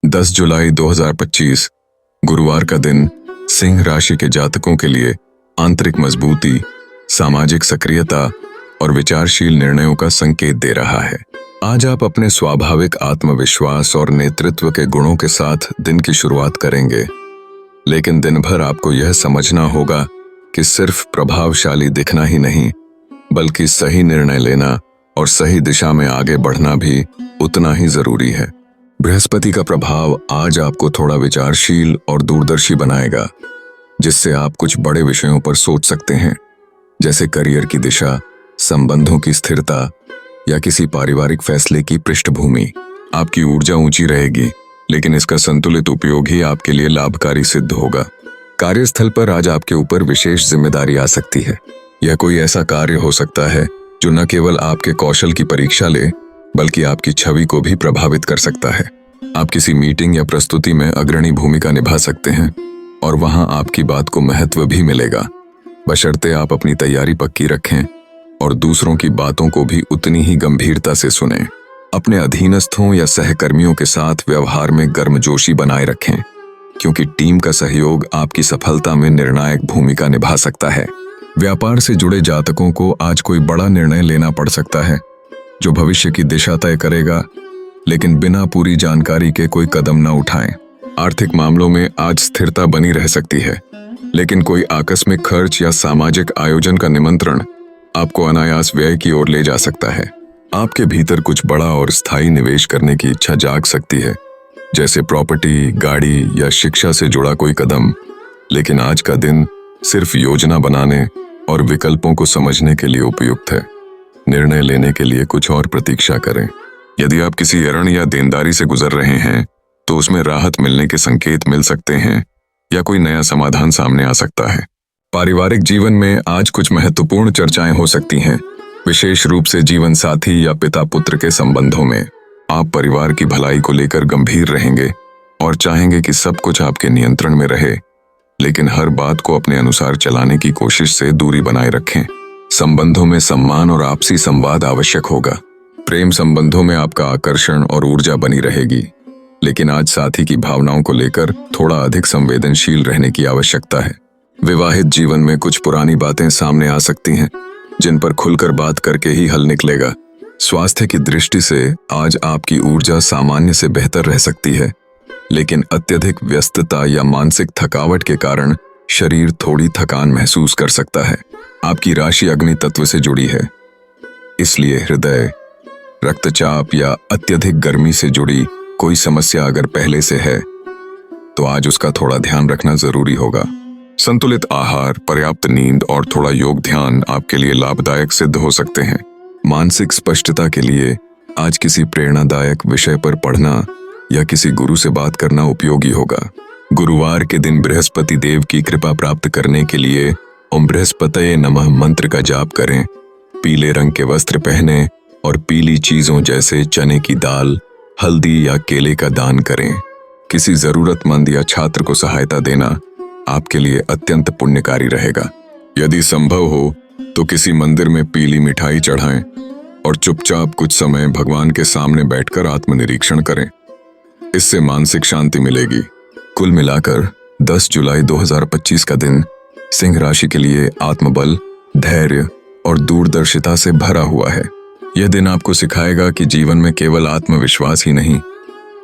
10 जुलाई 2025 गुरुवार का दिन सिंह राशि के जातकों के लिए आंतरिक मजबूती, सामाजिक सक्रियता और विचारशील निर्णयों का संकेत दे रहा है। आज आप अपने स्वाभाविक आत्मविश्वास और नेतृत्व के गुणों के साथ दिन की शुरुआत करेंगे, लेकिन दिन भर आपको यह समझना होगा कि सिर्फ प्रभावशाली दिखना ही नहीं, बल्कि सही निर्णय लेना और सही दिशा में आगे बढ़ना भी उतना ही जरूरी है। बृहस्पति का प्रभाव आज आपको थोड़ा विचारशील और दूरदर्शी बनाएगा, जिससे आप कुछ बड़े विषयों पर सोच सकते हैं, जैसे करियर की दिशा, संबंधों की स्थिरता या किसी पारिवारिक फैसले की पृष्ठभूमि। आपकी ऊर्जा ऊंची रहेगी, लेकिन इसका संतुलित उपयोग ही आपके लिए लाभकारी सिद्ध होगा। कार्यस्थल पर आज आपके ऊपर विशेष जिम्मेदारी आ सकती है। यह कोई ऐसा कार्य हो सकता है जो न केवल आपके कौशल की परीक्षा ले, बल्कि आपकी छवि को भी प्रभावित कर सकता है। आप किसी मीटिंग या प्रस्तुति में अग्रणी भूमिका निभा सकते हैं और वहां आपकी बात को महत्व भी मिलेगा, बशर्ते आप अपनी तैयारी पक्की रखें और दूसरों की बातों को भी उतनी ही गंभीरता से सुनें। अपने अधीनस्थों या सहकर्मियों के साथ व्यवहार में गर्मजोशी बनाए रखें, क्योंकि टीम का सहयोग आपकी सफलता में निर्णायक भूमिका निभा सकता है। व्यापार से जुड़े जातकों को आज कोई बड़ा निर्णय लेना पड़ सकता है, जो भविष्य की दिशा तय करेगा, लेकिन बिना पूरी जानकारी के कोई कदम न उठाएं। आर्थिक मामलों में आज स्थिरता बनी रह सकती है, लेकिन कोई आकस्मिक खर्च या सामाजिक आयोजन का निमंत्रण आपको अनायास व्यय की ओर ले जा सकता है। आपके भीतर कुछ बड़ा और स्थायी निवेश करने की इच्छा जाग सकती है, जैसे प्रॉपर्टी, गाड़ी या शिक्षा से जुड़ा कोई कदम, लेकिन आज का दिन सिर्फ योजना बनाने और विकल्पों को समझने के लिए उपयुक्त है। निर्णय लेने के लिए कुछ और प्रतीक्षा करें। यदि आप किसी ऋण या देनदारी से गुजर रहे हैं, तो उसमें राहत मिलने के संकेत मिल सकते हैं या कोई नया समाधान सामने आ सकता है। पारिवारिक जीवन में आज कुछ महत्वपूर्ण चर्चाएं हो सकती हैं, विशेष रूप से जीवन साथी या पिता पुत्र के संबंधों में। आप परिवार की भलाई को लेकर गंभीर रहेंगे और चाहेंगे कि सब कुछ आपके नियंत्रण में रहे, लेकिन हर बात को अपने अनुसार चलाने की कोशिश से दूरी बनाए रखें। संबंधों में सम्मान और आपसी संवाद आवश्यक होगा। प्रेम संबंधों में आपका आकर्षण और ऊर्जा बनी रहेगी, लेकिन आज साथी की भावनाओं को लेकर थोड़ा अधिक संवेदनशील रहने की आवश्यकता है। विवाहित जीवन में कुछ पुरानी बातें सामने आ सकती हैं, जिन पर खुलकर बात करके ही हल निकलेगा। स्वास्थ्य की दृष्टि से आज आपकी ऊर्जा सामान्य से बेहतर रह सकती है, लेकिन अत्यधिक व्यस्तता या मानसिक थकावट के कारण शरीर थोड़ी थकान महसूस कर सकता है। आपकी राशि अग्नि तत्व से जुड़ी है, इसलिए हृदय, रक्तचाप या अत्यधिक गर्मी से जुड़ी कोई समस्या अगर पहले से है, तो आज उसका थोड़ा ध्यान रखना जरूरी होगा। संतुलित आहार, पर्याप्त नींद और थोड़ा योग ध्यान आपके लिए लाभदायक सिद्ध हो सकते हैं। मानसिक स्पष्टता के लिए आज किसी प्रेरणादायक विषय पर पढ़ना या किसी गुरु से बात करना उपयोगी होगा। गुरुवार के दिन बृहस्पति देव की कृपा प्राप्त करने के लिए ओम बृहस्पतये नमः मंत्र का जाप करें। पीले रंग के वस्त्र पहने और पीली चीजों जैसे चने की दाल, हल्दी या केले का दान करें। किसी जरूरतमंद या छात्र को सहायता देना आपके लिए अत्यंत पुण्यकारी रहेगा। यदि संभव हो तो किसी मंदिर में पीली मिठाई चढ़ाएं और चुपचाप कुछ समय भगवान के सामने बैठकर आत्मनिरीक्षण करें। इससे मानसिक शांति मिलेगी। कुल मिलाकर 10 जुलाई 2025 का दिन सिंह राशि के लिए आत्मबल, धैर्य और दूरदर्शिता से भरा हुआ है। यह दिन आपको सिखाएगा कि जीवन में केवल आत्मविश्वास ही नहीं,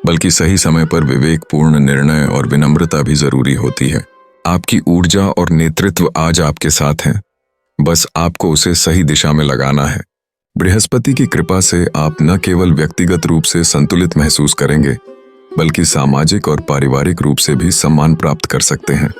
बल्कि सही समय पर विवेकपूर्ण निर्णय और विनम्रता भी जरूरी होती है। आपकी ऊर्जा और नेतृत्व आज आपके साथ है, बस आपको उसे सही दिशा में लगाना है। बृहस्पति की कृपा से आप न केवल व्यक्तिगत रूप से संतुलित महसूस करेंगे, बल्कि सामाजिक और पारिवारिक रूप से भी सम्मान प्राप्त कर सकते हैं।